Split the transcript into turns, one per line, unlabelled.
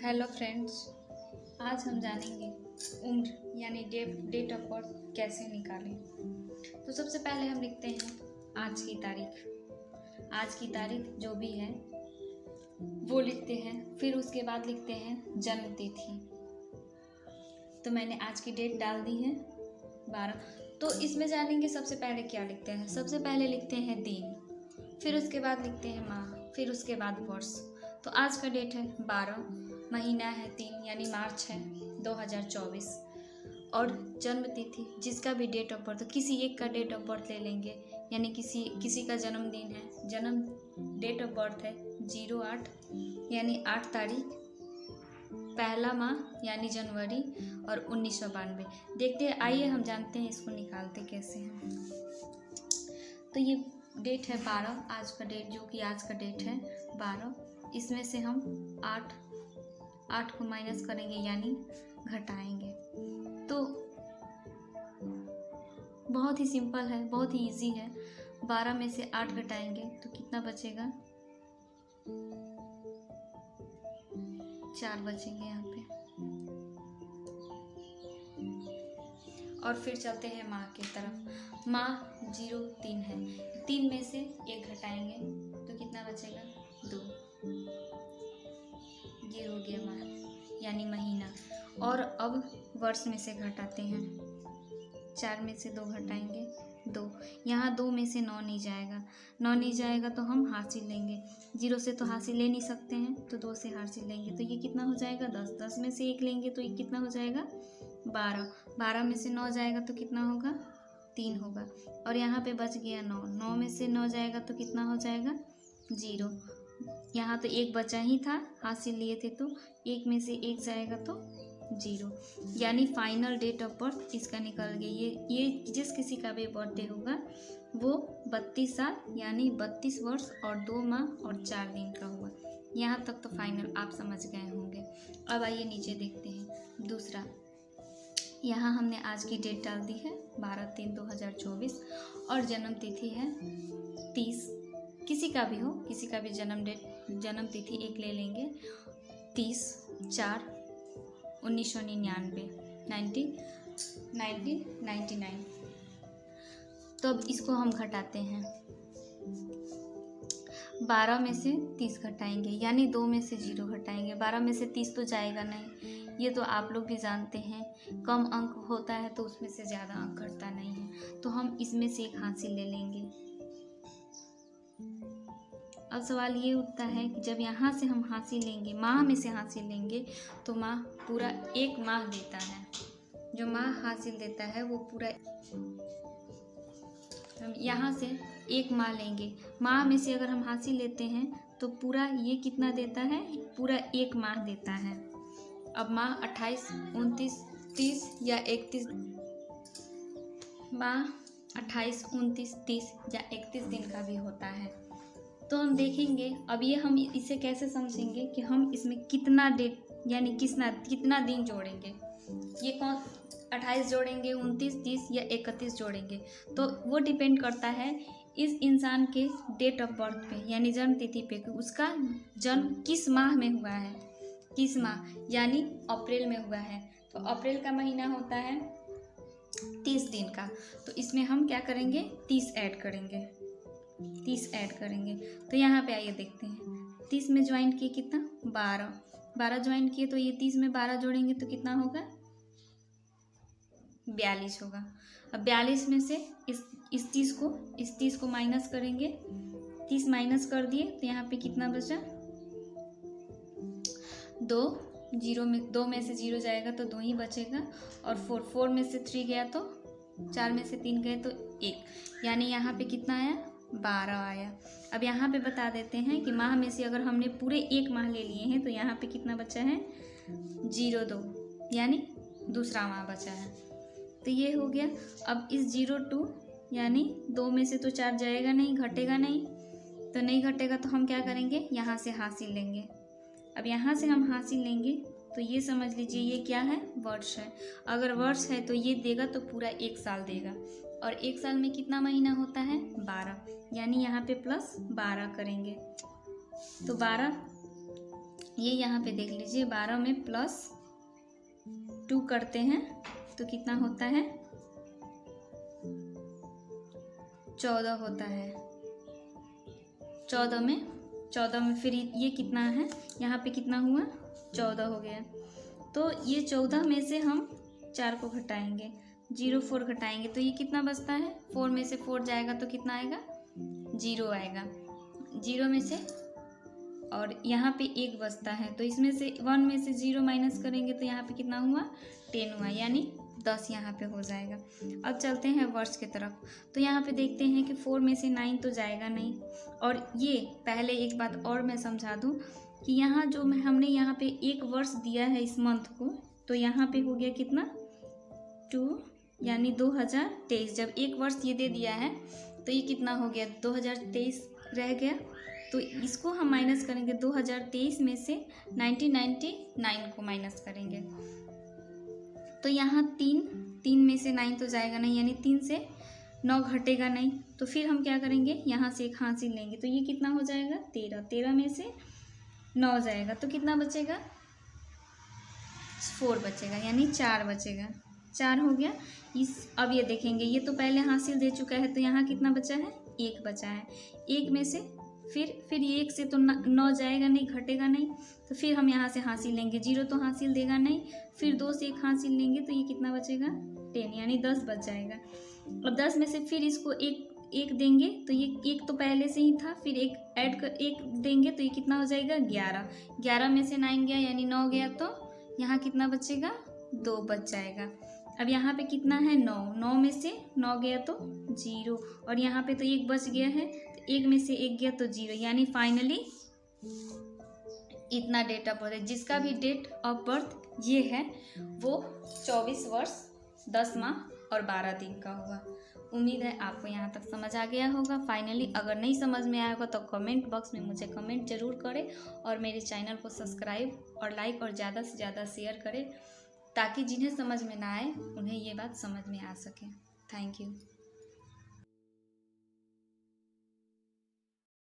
Hello friends, आज हम जानेंगे उम्र यानी डेट ऑफ बर्थ कैसे निकालें। तो सबसे पहले हम लिखते हैं आज की तारीख। आज की तारीख जो भी है वो लिखते हैं। फिर उसके बाद लिखते हैं जन्म तिथि। तो मैंने आज की डेट डाल दी है 12। तो इसमें जानेंगे सबसे पहले क्या लिखते हैं। सबसे पहले लिखते हैं दिन, फिर उसके बाद लिखते हैं माह, फिर उसके बाद वर्ष। तो आज का डेट है 12, महीना है 3 यानी मार्च है 2024। और जन्म तिथि जिसका भी डेट ऑफ बर्थ, किसी एक का डेट ऑफ बर्थ ले लेंगे, यानी किसी का जन्मदिन है, जन्म डेट ऑफ बर्थ है 08 यानी 8 तारीख, पहला माह यानी जनवरी और 1992। देखते हैं, आइए हम जानते हैं इसको निकालते कैसे हैं। तो ये डेट है 12, आज का डेट, जो कि आज का डेट है 12। इसमें से हम 8 को माइनस करेंगे यानी घटाएंगे। तो बहुत ही सिंपल है, बहुत ही इजी है। 12 में से 8 घटाएंगे तो कितना बचेगा? 4 बचेंगे यहाँ पे। और फिर चलते हैं माह की तरफ। माह 03 है, 3 में से 1 घटाएंगे तो कितना बचेगा? 2। ये हो गया माह यानी महीना। और अब वर्ष में से घटाते हैं। 4 में से 2 घटाएंगे 2। यहाँ 2 में से 9 नहीं जाएगा, 9 नहीं जाएगा तो हम हासिल लेंगे। 0 से तो हासिल ले नहीं सकते हैं, तो 2 से हासिल लेंगे तो ये कितना हो जाएगा? 10। 10 में से 1 लेंगे तो ये कितना हो जाएगा? 12। 12 में से 9 जाएगा तो कितना होगा? 3 होगा। और यहाँ पे बच गया 9। 9 में से 9 जाएगा तो कितना हो जाएगा? 0। यहाँ तो 1 बचा ही था, हासिल लिए थे, तो 1 में से 1 जाएगा तो 0। यानी फाइनल डेट ऑफ बर्थ इसका निकल गया। ये जिस किसी का भी बर्थडे होगा वो 32 साल यानी 32 वर्ष और 2 माह और 4 दिन का हुआ। यहाँ तक तो फाइनल आप समझ गए होंगे। अब आइए नीचे देखते हैं दूसरा। यहाँ हमने आज की डेट डाल दी है 12/3/2024 और जन्म तिथि है 30। किसी का भी हो, किसी का भी जन्म तिथि एक ले लेंगे। 30/4/1999 1999। तो अब इसको हम घटाते हैं। 12 में से 30 घटाएंगे यानी 2 में से 0 घटाएंगे। 12 में से 30 तो जाएगा नहीं, ये तो आप लोग भी जानते हैं। कम अंक होता है तो उसमें से ज़्यादा अंक घटता नहीं है, तो हम इसमें से एक हासिल ले लेंगे। अब सवाल ये उठता है कि जब यहाँ से हम हासिल लेंगे, माह में से हासिल लेंगे, तो माह पूरा 1 माह देता है। जो माह हासिल देता है वो पूरा, हम यहाँ से 1 माह लेंगे। माह में से अगर हम हासिल लेते हैं तो पूरा ये कितना देता है? पूरा 1 माह देता है। अब माह 28, 29, 30 या 31, माह 28, 29, 30 या 31 दिन का भी होता है। तो हम देखेंगे अब ये हम इसे कैसे समझेंगे कि हम इसमें कितना डेट यानी कितना दिन जोड़ेंगे। ये कौन 28 जोड़ेंगे, 29, 30 या 31 जोड़ेंगे, तो वो डिपेंड करता है इस इंसान के डेट ऑफ बर्थ पे यानी जन्म तिथि पे कि उसका जन्म किस माह में हुआ है। किस माह यानी अप्रैल में हुआ है, तो अप्रैल का महीना होता है 30 दिन का। तो इसमें हम क्या करेंगे? 30 ऐड करेंगे। 30 ऐड करेंगे तो यहाँ पे आइए देखते हैं। 30 में ज्वाइन किए कितना? 12। 12 ज्वाइन किए तो ये 30 में 12 जोड़ेंगे तो कितना होगा? 42 होगा। अब 42 में से इस 30 को माइनस करेंगे। 30 माइनस कर दिए तो यहाँ पे कितना बचा? 2 में से 0 जाएगा तो 2 ही बचेगा। और 4 में से 3 गया तो 4 में से 3 गए तो 1, यानी यहाँ पे कितना आया? 12 आया। अब यहाँ पे बता देते हैं कि माह में से अगर हमने पूरे 1 माह ले लिए हैं तो यहाँ पे कितना बचा है? 02 यानी दूसरा माह बचा है। तो ये हो गया। अब इस 02 यानी 2 में से तो 4 जाएगा नहीं, घटेगा नहीं, तो नहीं घटेगा तो हम क्या करेंगे? यहाँ से हासिल लेंगे। अब यहाँ से हम हासिल लेंगे तो ये समझ लीजिए ये क्या है? वर्ष है। अगर वर्ष है तो ये देगा तो पूरा 1 साल देगा। और 1 साल में कितना महीना होता है? 12, यानी यहाँ पे +12 करेंगे तो 12 ये यहाँ पे देख लीजिए 12 में +2 करते हैं तो कितना होता है 14 होता है। 14 में फिर ये कितना है, यहाँ पे कितना हुआ 14 हो गया। तो ये 14 में से हम 4 को घटाएंगे, 0 4 घटाएंगे तो ये कितना बचता है, 4 में से 4 जाएगा तो कितना आएगा 0 आएगा। 0 में से और यहाँ पे 1 बचता है तो इसमें से 1 में से 0 माइनस करेंगे तो यहाँ पे कितना हुआ 10 हुआ, यानी 10 यहाँ पे हो जाएगा। अब चलते हैं वर्ष की तरफ। तो यहाँ पे देखते हैं कि 4 में से 9 तो जाएगा नहीं। और ये पहले एक बात और मैं समझा दूँ कि यहाँ जो हमने यहाँ पे 1 वर्ष दिया है इस मंथ को, तो यहाँ पे हो गया कितना 2 यानी 2023। जब 1 वर्ष ये दे दिया है तो ये कितना हो गया 2023 रह गया। तो इसको हम माइनस करेंगे 2023 में से 1999 को माइनस करेंगे तो यहाँ 3 में से 9 तो जाएगा नहीं, यानी 3 से 9 घटेगा नहीं। तो फिर हम क्या करेंगे, यहाँ से एक हासिल लेंगे तो ये कितना हो जाएगा 13 में से 9 जाएगा तो कितना बचेगा 4 बचेगा, यानी 4 बचेगा। 4 हो गया। अब ये देखेंगे, ये तो पहले हासिल दे चुका है तो यहाँ कितना बचा है 1 बचा है। 1 में से फिर ये 1 से तो 9 जाएगा नहीं, घटेगा नहीं। तो फिर हम यहाँ से हासिल लेंगे, 0 तो हासिल देगा नहीं, फिर 2 से 1 हासिल लेंगे तो ये कितना बचेगा 10, यानी 10 बच जाएगा। अब 10 में से फिर इसको एक देंगे तो ये 1 तो पहले से ही था, फिर 1 देंगे तो ये कितना हो जाएगा 11। 11 में से 9 गया यानी 9 गया तो यहाँ कितना बचेगा 2 बच जाएगा। अब यहाँ पे कितना है 9 में से 9 गया तो 0 और यहाँ पे तो 1 बच गया है तो 1 में से 1 गया तो 0, यानी फाइनली इतना डेट ऑफ बर्थ है। जिसका भी डेट ऑफ बर्थ ये है वो 24 वर्ष 10 माह और 12 दिन का होगा। उम्मीद है आपको यहाँ तक समझ आ गया होगा। फाइनली अगर नहीं समझ में आया होगा तो कमेंट बॉक्स में मुझे कमेंट जरूर करें और मेरे चैनल को सब्सक्राइब और लाइक और ज़्यादा से ज़्यादा शेयर करें ताकि जिन्हें समझ में ना आए उन्हें ये बात समझ में आ सके। Thank you.